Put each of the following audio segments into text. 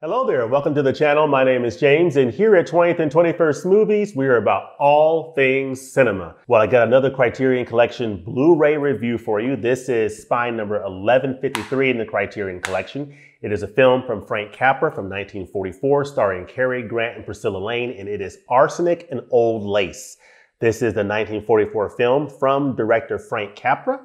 Hello there, welcome to the channel. My name is James, and here at 20th and 21st Movies, we are about all things cinema. Well, I got another Criterion Collection Blu-ray review for you. This is spine number 1153 in the Criterion Collection. It is a film from Frank Capra from 1944, starring Cary Grant and Priscilla Lane, and it is Arsenic and Old Lace. This is the 1944 film from director Frank Capra.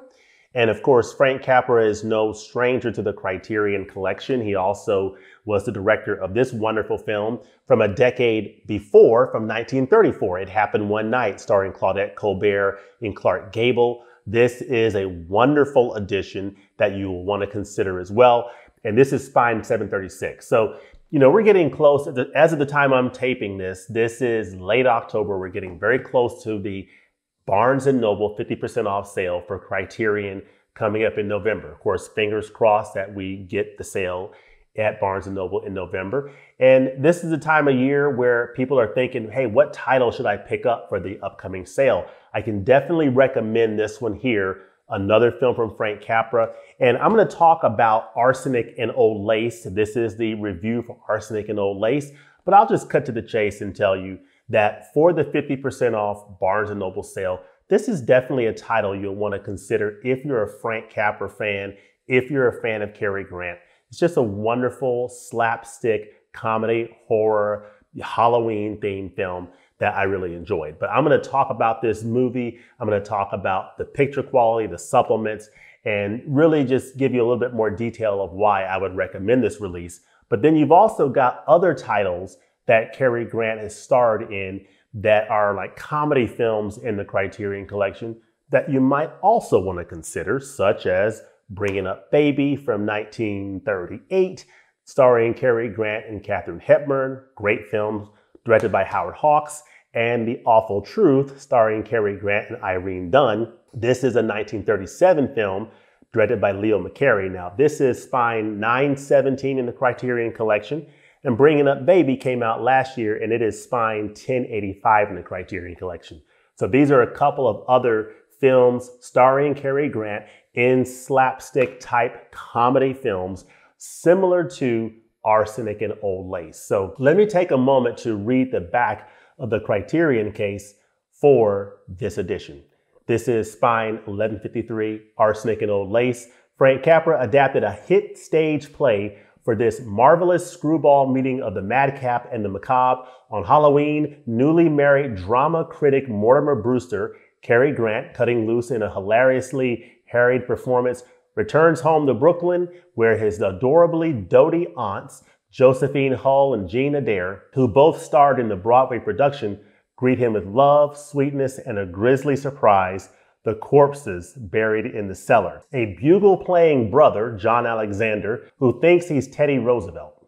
And of course, Frank Capra is no stranger to the Criterion Collection. He also was the director of this wonderful film from a decade before, from 1934. It Happened One Night, starring Claudette Colbert and Clark Gable. This is a wonderful addition that you will want to consider as well. And this is spine 736. So, we're getting close. As of the time I'm taping this, this is late October. We're getting very close to the Barnes & Noble 50% off sale for Criterion coming up in November. Of course, fingers crossed that we get the sale at Barnes & Noble in November. And this is the time of year where people are thinking, hey, what title should I pick up for the upcoming sale? I can definitely recommend this one here, another film from Frank Capra. And I'm going to talk about Arsenic and Old Lace. This is the review for Arsenic and Old Lace, but I'll just cut to the chase and tell you that for the 50% off Barnes & Noble sale, this is definitely a title you'll want to consider if you're a Frank Capra fan, if you're a fan of Cary Grant. It's just a wonderful slapstick comedy, horror, Halloween themed film that I really enjoyed. But I'm going to talk about this movie. I'm going to talk about the picture quality, the supplements, and really just give you a little bit more detail of why I would recommend this release. But then you've also got other titles that Cary Grant has starred in that are like comedy films in the Criterion Collection that you might also want to consider, such as Bringing Up Baby from 1938, starring Cary Grant and Katharine Hepburn, great film directed by Howard Hawks, and The Awful Truth, starring Cary Grant and Irene Dunne. This is a 1937 film directed by Leo McCarey. Now, this is spine 917 in the Criterion Collection. And Bringing Up Baby came out last year, and it is spine 1085 in the Criterion Collection. So these are a couple of other films starring Cary Grant in slapstick type comedy films similar to Arsenic and Old Lace. So let me take a moment to read the back of the Criterion case for this edition. This is spine 1153, Arsenic and Old Lace. Frank Capra adapted a hit stage play for this marvelous screwball meeting of the madcap and the macabre. On Halloween, newly married drama critic Mortimer Brewster, Cary Grant, cutting loose in a hilariously harried performance, returns home to Brooklyn, where his adorably doty aunts, Josephine Hull and Jean Adair, who both starred in the Broadway production, greet him with love, sweetness, and a grisly surprise: the corpses buried in the cellar. A bugle-playing brother, John Alexander, who thinks he's Teddy Roosevelt.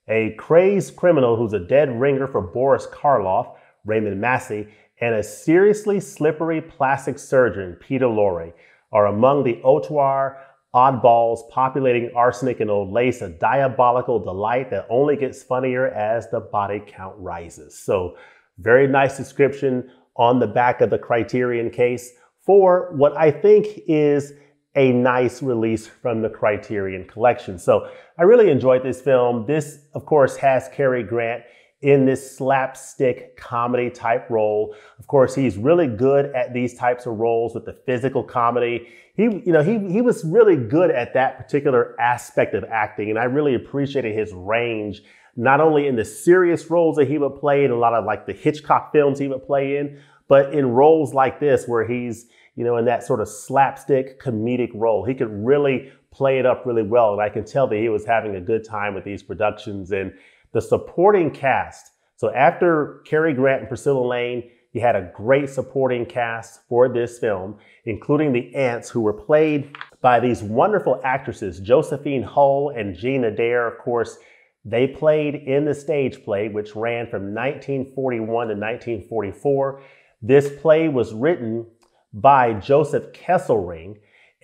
A crazed criminal who's a dead ringer for Boris Karloff, Raymond Massey, and a seriously slippery plastic surgeon, Peter Lorre, are among the auteur oddballs populating Arsenic and Old Lace, a diabolical delight that only gets funnier as the body count rises. So, very nice description on the back of the Criterion case for what I think is a nice release from the Criterion Collection. So I really enjoyed this film. This, of course, has Cary Grant in this slapstick comedy type role. Of course, he's really good at these types of roles with the physical comedy. He was really good at that particular aspect of acting, and I really appreciated his range, not only in the serious roles that he would play in a lot of like the Hitchcock films he would play in, but in roles like this where he's, in that sort of slapstick comedic role. He could really play it up really well. And I can tell that he was having a good time with these productions. And the supporting cast. So after Cary Grant and Priscilla Lane, you had a great supporting cast for this film, including the aunts, who were played by these wonderful actresses, Josephine Hull and Jean Adair. Of course, they played in the stage play, which ran from 1941 to 1944. This play was written by Joseph Kesselring,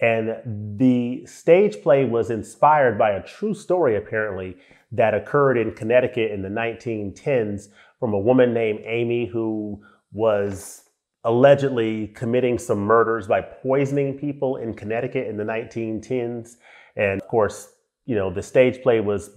and the stage play was inspired by a true story, apparently, that occurred in Connecticut in the 1910s from a woman named Amy who was allegedly committing some murders by poisoning people in Connecticut in the 1910s. And of course, the stage play was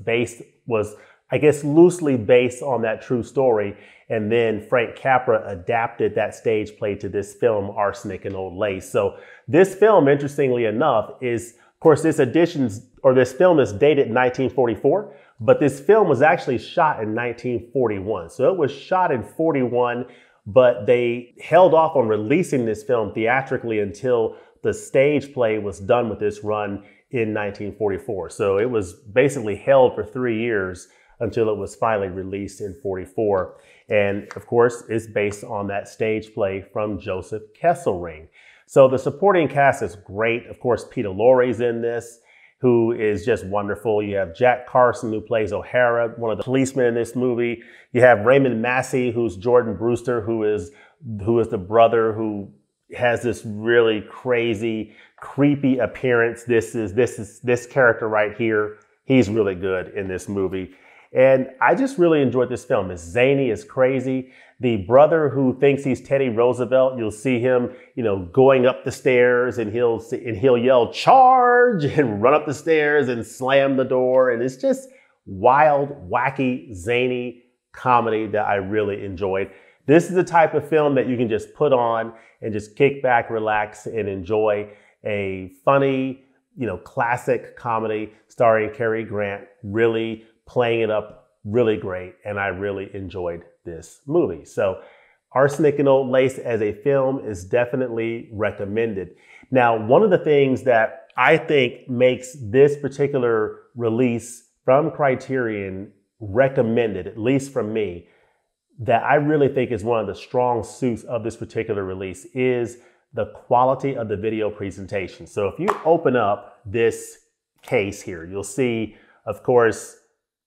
I guess, loosely based on that true story. And then Frank Capra adapted that stage play to this film, Arsenic and Old Lace. So this film, interestingly enough, is, of course, this film is dated 1944, but this film was actually shot in 1941. So it was shot in 41, but they held off on releasing this film theatrically until the stage play was done with this run in 1944. So it was basically held for 3 years until it was finally released in 44. And of course, it's based on that stage play from Joseph Kesselring. So the supporting cast is great. Of course, Peter Lorre's in this, who is just wonderful. You have Jack Carson, who plays O'Hara, one of the policemen in this movie. You have Raymond Massey, who's Jordan Brewster, who is the brother who has this really crazy, creepy appearance. This character right here. He's really good in this movie. And I just really enjoyed this film. It's zany, it's crazy. The brother who thinks he's Teddy Roosevelt, you'll see him, going up the stairs, and he'll yell, "Charge!" and run up the stairs and slam the door. And it's just wild, wacky, zany comedy that I really enjoyed. This is the type of film that you can just put on and just kick back, relax, and enjoy a funny, classic comedy starring Cary Grant, really playing it up really great. And I really enjoyed this movie. So Arsenic and Old Lace as a film is definitely recommended. Now, one of the things that I think makes this particular release from Criterion recommended, at least from me, that I really think is one of the strong suits of this particular release is the quality of the video presentation. So if you open up this case here, you'll see, of course,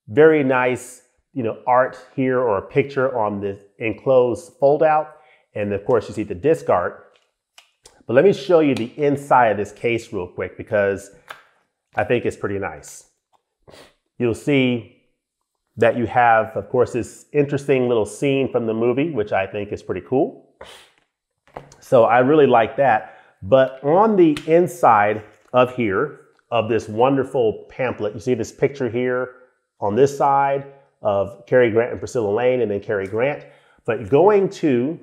very nice, art here, or a picture on the enclosed fold out. And of course you see the disc art. But let me show you the inside of this case real quick, because I think it's pretty nice. You'll see that you have, of course, this interesting little scene from the movie, which I think is pretty cool. So I really like that. But on the inside of this wonderful pamphlet, you see this picture here on this side of Cary Grant and Priscilla Lane, and then Cary Grant. But going to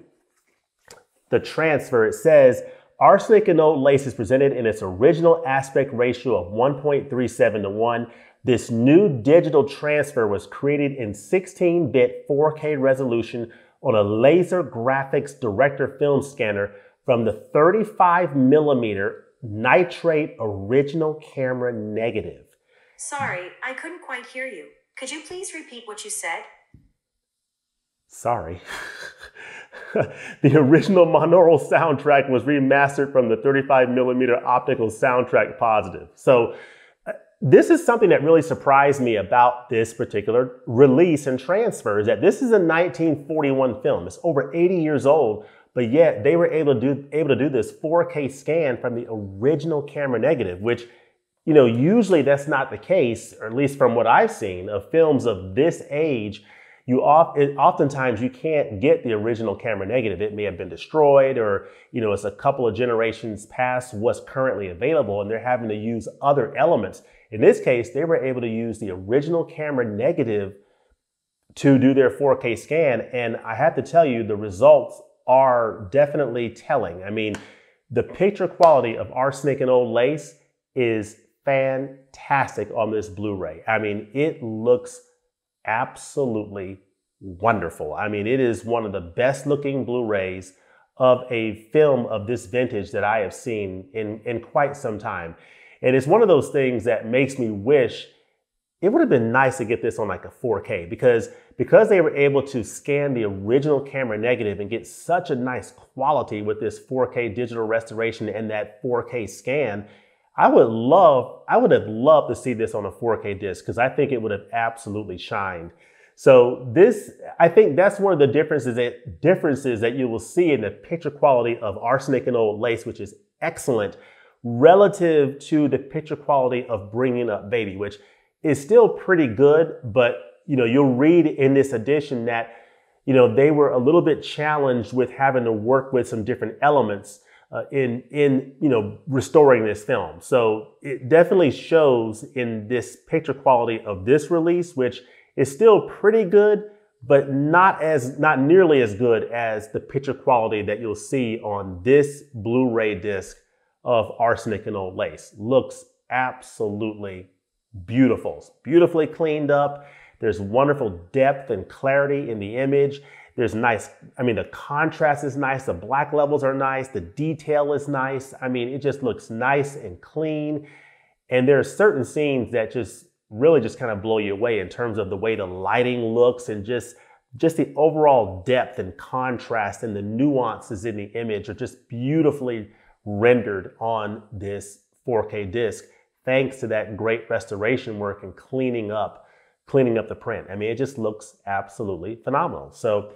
the transfer, it says, Arsenic and Old Lace is presented in its original aspect ratio of 1.37 to 1. This new digital transfer was created in 16-bit 4K resolution on a laser graphics director film scanner from the 35mm nitrate original camera negative. Sorry, I couldn't quite hear you. Could you please repeat what you said? Sorry. The original monaural soundtrack was remastered from the 35mm optical soundtrack positive. So this is something that really surprised me about this particular release and transfer, is that this is a 1941 film. It's over 80 years old, but yet they were able to do this 4K scan from the original camera negative, which, usually that's not the case, or at least from what I've seen of films of this age. Oftentimes you can't get the original camera negative. It may have been destroyed, or, it's a couple of generations past what's currently available, and they're having to use other elements. In this case, they were able to use the original camera negative to do their 4K scan. And I have to tell you, the results are definitely telling. I mean, the picture quality of Arsenic and Old Lace is fantastic on this Blu-ray. I mean, it looks absolutely wonderful. I mean, it is one of the best looking Blu-rays of a film of this vintage that I have seen in quite some time. And it's one of those things that makes me wish it would have been nice to get this on like a 4K, because they were able to scan the original camera negative and get such a nice quality with this 4K digital restoration and that 4K scan. I would have loved to see this on a 4K disc, because I think it would have absolutely shined. So I think that's one of the differences that you will see in the picture quality of Arsenic and Old Lace, which is excellent, relative to the picture quality of Bringing Up Baby, which is still pretty good. But, you'll read in this edition that, they were a little bit challenged with having to work with some different elements in restoring this film. So it definitely shows in this picture quality of this release, which is still pretty good, but not nearly as good as the picture quality that you'll see on this Blu-ray disc of Arsenic and Old Lace. Looks absolutely beautiful. It's beautifully cleaned up. There's wonderful depth and clarity in the image. There's nice, the contrast is nice. The black levels are nice. The detail is nice. It just looks nice and clean. And there are certain scenes that really kind of blow you away in terms of the way the lighting looks and just the overall depth and contrast and the nuances in the image are just beautifully rendered on this 4K disc, thanks to that great restoration work and cleaning up the print. It just looks absolutely phenomenal. So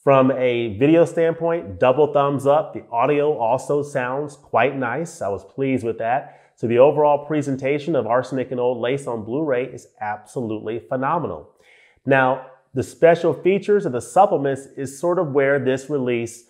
from a video standpoint, double thumbs up. The audio also sounds quite nice. I was pleased with that. So the overall presentation of Arsenic and Old Lace on Blu-ray is absolutely phenomenal. Now, the special features and the supplements is sort of where this release,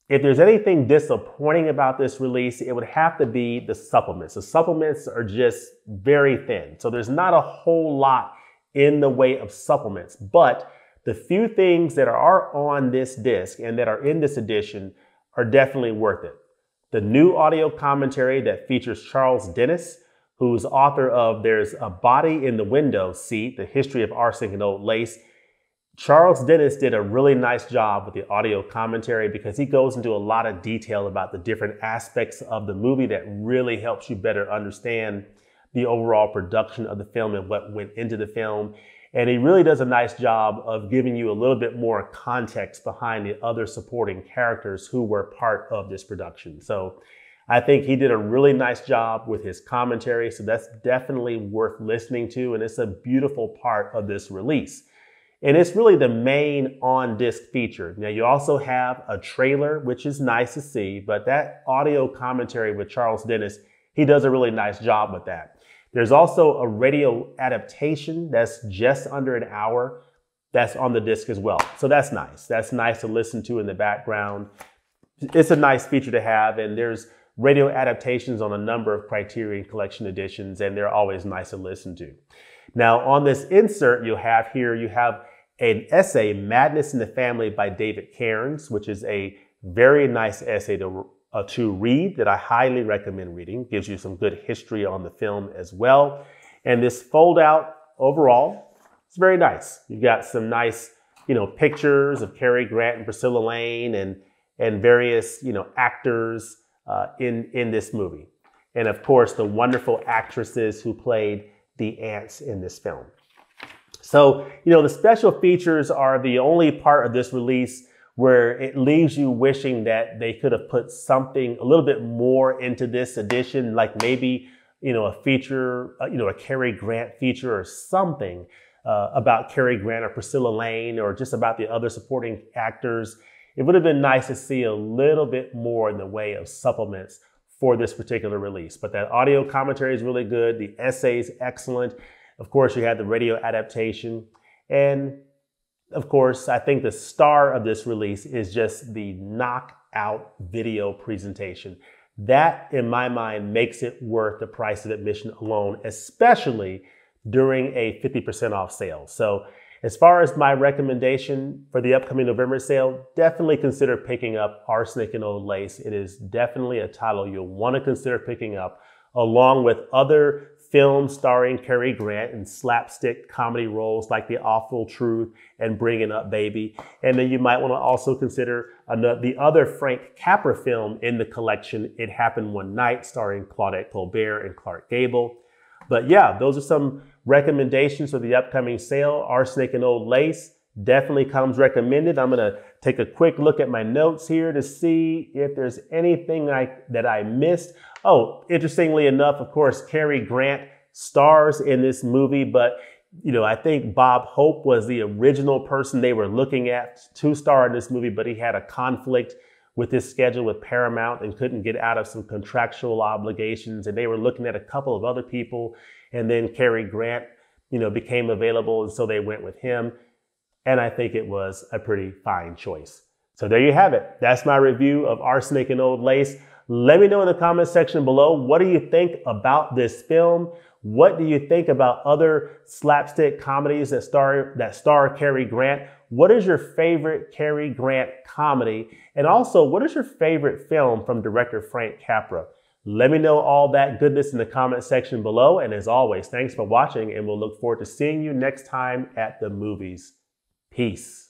if there's anything disappointing about this release, it would have to be the supplements. The supplements are just very thin. So there's not a whole lot in the way of supplements, but the few things that are on this disc and that are in this edition are definitely worth it. The new audio commentary that features Charles Dennis, who's author of There's a Body in the Window Seat, The History of Arsenic and Old Lace. Charles Dennis did a really nice job with the audio commentary because he goes into a lot of detail about the different aspects of the movie that really helps you better understand the overall production of the film and what went into the film. And he really does a nice job of giving you a little bit more context behind the other supporting characters who were part of this production. So I think he did a really nice job with his commentary. So that's definitely worth listening to. And it's a beautiful part of this release. And it's really the main on-disc feature. Now you also have a trailer, which is nice to see, but that audio commentary with Charles Dennis, he does a really nice job with that. There's also a radio adaptation that's just under an hour that's on the disc as well. So that's nice. That's nice to listen to in the background. It's a nice feature to have, and there's radio adaptations on a number of Criterion Collection editions, and they're always nice to listen to. Now on this insert you have an essay, Madness in the Family by David Cairns, which is a very nice essay to read that I highly recommend reading. Gives you some good history on the film as well. And this fold out overall, it's very nice. You've got some nice, pictures of Cary Grant and Priscilla Lane and various, actors in this movie. And of course, the wonderful actresses who played the aunts in this film. So, the special features are the only part of this release where it leaves you wishing that they could have put something a little bit more into this edition, like maybe, a feature, a Cary Grant feature or something about Cary Grant or Priscilla Lane or just about the other supporting actors. It would have been nice to see a little bit more in the way of supplements for this particular release. But that audio commentary is really good. The essay is excellent. Of course, you had the radio adaptation. And of course, I think the star of this release is just the knockout video presentation. That, in my mind, makes it worth the price of admission alone, especially during a 50% off sale. So as far as my recommendation for the upcoming November sale, definitely consider picking up Arsenic and Old Lace. It is definitely a title you'll want to consider picking up, along with other films starring Cary Grant in slapstick comedy roles like The Awful Truth and Bringing Up Baby. And then you might want to also consider the other Frank Capra film in the collection, It Happened One Night, starring Claudette Colbert and Clark Gable. But yeah, those are some recommendations for the upcoming sale. Arsenic and Old Lace definitely comes recommended. I'm going to take a quick look at my notes here to see if there's anything that I missed. Oh, interestingly enough, of course, Cary Grant stars in this movie, but I think Bob Hope was the original person they were looking at to star in this movie, but he had a conflict with his schedule with Paramount and couldn't get out of some contractual obligations. And they were looking at a couple of other people, and then Cary Grant, became available, and so they went with him. And I think it was a pretty fine choice. So there you have it. That's my review of Arsenic and Old Lace. Let me know in the comment section below, what do you think about this film? What do you think about other slapstick comedies that star Cary Grant? What is your favorite Cary Grant comedy? And also, what is your favorite film from director Frank Capra? Let me know all that goodness in the comment section below. And as always, thanks for watching, and we'll look forward to seeing you next time at the movies. Peace.